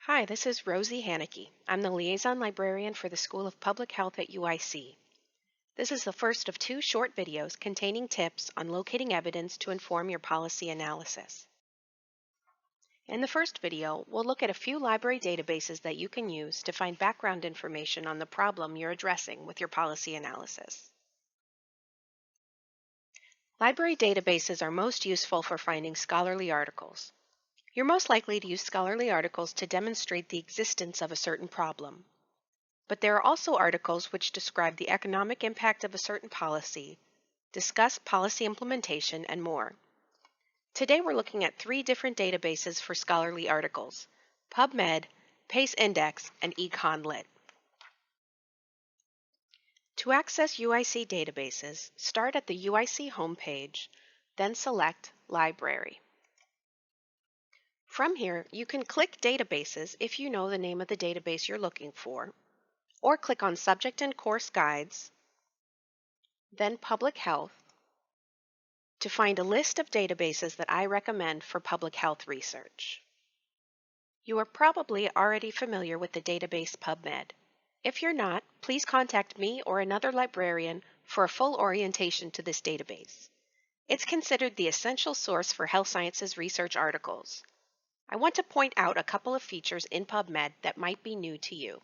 Hi, this is Rosie Haneke. I'm the Liaison Librarian for the School of Public Health at UIC. This is the first of two short videos containing tips on locating evidence to inform your policy analysis. In the first video, we'll look at a few library databases that you can use to find background information on the problem you're addressing with your policy analysis. Library databases are most useful for finding scholarly articles. You're most likely to use scholarly articles to demonstrate the existence of a certain problem. But there are also articles which describe the economic impact of a certain policy, discuss policy implementation, and more. Today we're looking at three different databases for scholarly articles: PubMed, PACE Index, and EconLit. To access UIC databases, start at the UIC homepage, then select Library. From here, you can click Databases if you know the name of the database you're looking for, or click on Subject and Course Guides, then Public Health, to find a list of databases that I recommend for public health research. You are probably already familiar with the database PubMed. If you're not, please contact me or another librarian for a full orientation to this database. It's considered the essential source for health sciences research articles. I want to point out a couple of features in PubMed that might be new to you.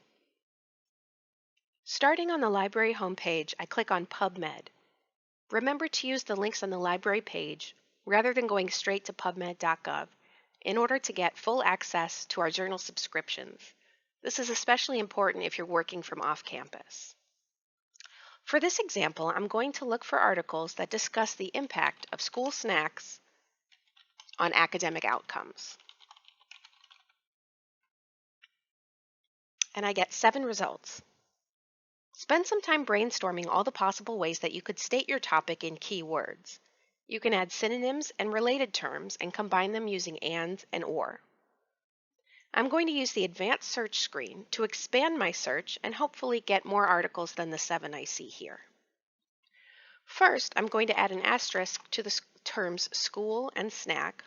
Starting on the library homepage, I click on PubMed. Remember to use the links on the library page rather than going straight to pubmed.gov in order to get full access to our journal subscriptions. This is especially important if you're working from off-campus. For this example, I'm going to look for articles that discuss the impact of school snacks on academic outcomes. And I get 7 results. Spend some time brainstorming all the possible ways that you could state your topic in keywords. You can add synonyms and related terms and combine them using and or. I'm going to use the advanced search screen to expand my search and hopefully get more articles than the 7 I see here. First, I'm going to add an asterisk to the terms school and snack.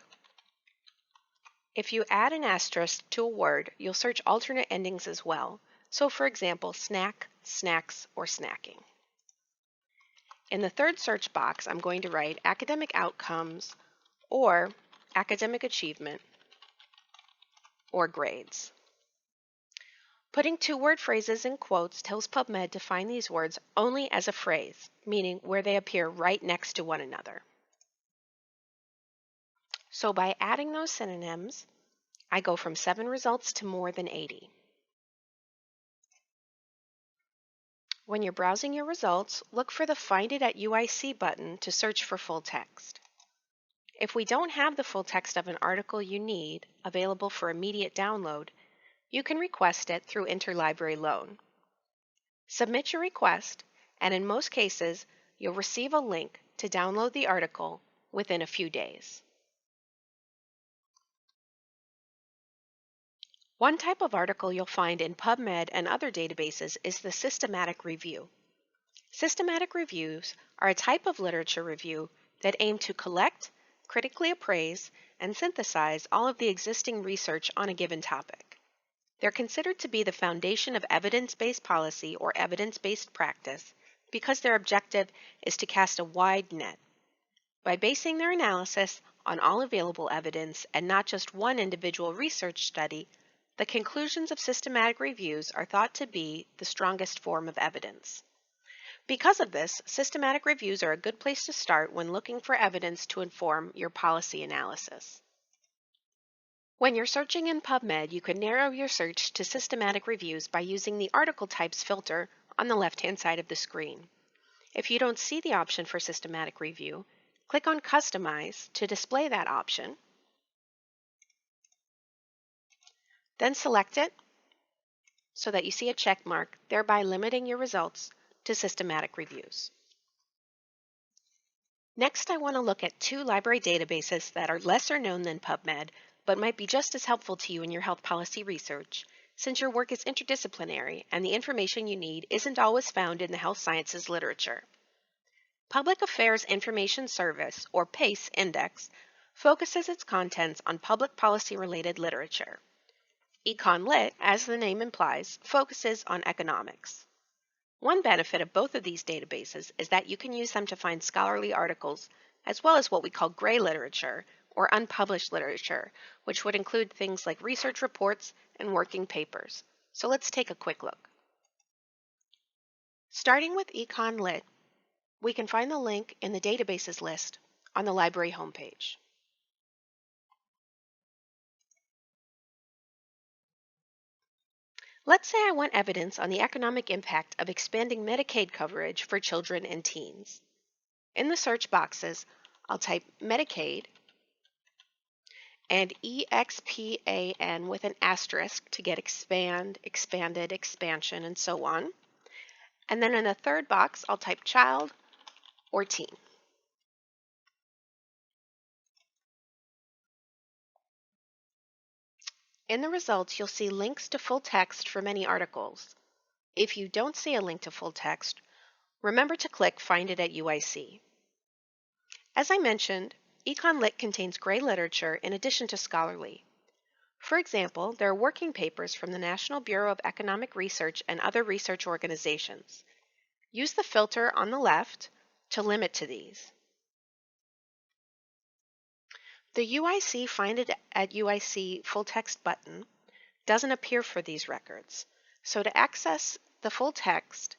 If you add an asterisk to a word, you'll search alternate endings as well. So for example, snack, snacks, or snacking. In the third search box, I'm going to write academic outcomes or academic achievement or grades. Putting 2-word phrases in quotes tells PubMed to find these words only as a phrase, meaning where they appear right next to one another. So by adding those synonyms, I go from 7 results to more than 80. When you're browsing your results, look for the Find It at UIC button to search for full text. If we don't have the full text of an article you need available for immediate download, you can request it through Interlibrary Loan. Submit your request, and in most cases, you'll receive a link to download the article within a few days. One type of article you'll find in PubMed and other databases is the systematic review. Systematic reviews are a type of literature review that aim to collect, critically appraise, and synthesize all of the existing research on a given topic. They're considered to be the foundation of evidence-based policy or evidence-based practice because their objective is to cast a wide net. By basing their analysis on all available evidence and not just one individual research study, the conclusions of systematic reviews are thought to be the strongest form of evidence. Because of this, systematic reviews are a good place to start when looking for evidence to inform your policy analysis. When you're searching in PubMed, you can narrow your search to systematic reviews by using the article types filter on the left-hand side of the screen. If you don't see the option for systematic review, click on Customize to display that option. Then select it so that you see a check mark, thereby limiting your results to systematic reviews. Next, I want to look at 2 library databases that are lesser known than PubMed, but might be just as helpful to you in your health policy research, since your work is interdisciplinary and the information you need isn't always found in the health sciences literature. Public Affairs Information Service, or PACE Index, focuses its contents on public policy-related literature. Econ Lit, as the name implies, focuses on economics. One benefit of both of these databases is that you can use them to find scholarly articles, as well as what we call gray literature, or unpublished literature, which would include things like research reports and working papers. So let's take a quick look. Starting with Econ Lit, we can find the link in the databases list on the library homepage. Let's say I want evidence on the economic impact of expanding Medicaid coverage for children and teens. In the search boxes, I'll type Medicaid and EXPAN with an asterisk to get expand, expanded, expansion, and so on. And then in the third box, I'll type child or teen. In the results, you'll see links to full text for many articles. If you don't see a link to full text, remember to click Find it at UIC. As I mentioned, Econ Lit contains gray literature in addition to scholarly. For example, there are working papers from the National Bureau of Economic Research and other research organizations. Use the filter on the left to limit to these. The UIC Find it at UIC full text button doesn't appear for these records. So to access the full text,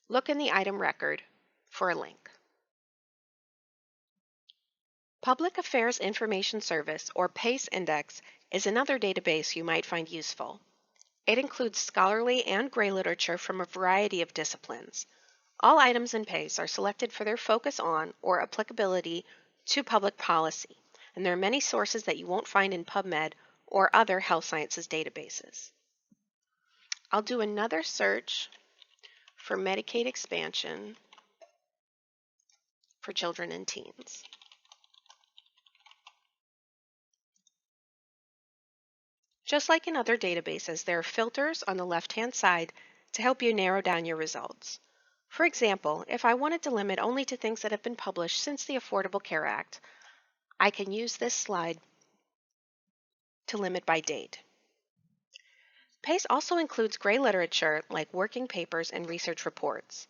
look in the item record for a link. Public Affairs Information Service, or PACE Index, is another database you might find useful. It includes scholarly and gray literature from a variety of disciplines. All items in PACE are selected for their focus on or applicability to public policy, and there are many sources that you won't find in PubMed or other health sciences databases. I'll do another search for Medicaid expansion for children and teens. Just like in other databases, there are filters on the left-hand side to help you narrow down your results. For example, if I wanted to limit only to things that have been published since the Affordable Care Act, I can use this slide to limit by date. PACE also includes gray literature like working papers and research reports.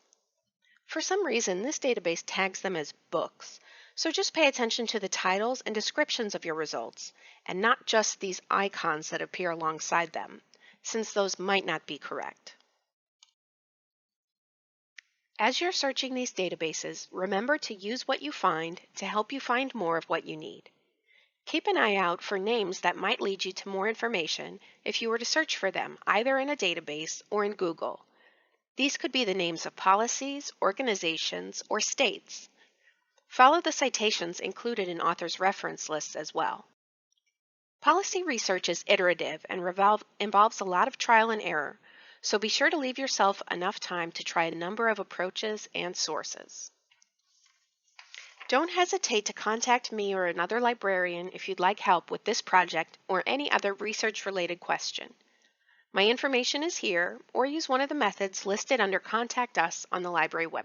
For some reason, this database tags them as books, so just pay attention to the titles and descriptions of your results, and not just these icons that appear alongside them, since those might not be correct. As you're searching these databases, remember to use what you find to help you find more of what you need. Keep an eye out for names that might lead you to more information if you were to search for them, either in a database or in Google. These could be the names of policies, organizations, or states. Follow the citations included in authors' reference lists as well. Policy research is iterative and involves a lot of trial and error, so be sure to leave yourself enough time to try a number of approaches and sources. Don't hesitate to contact me or another librarian if you'd like help with this project or any other research-related question. My information is here, or use one of the methods listed under Contact Us on the library website.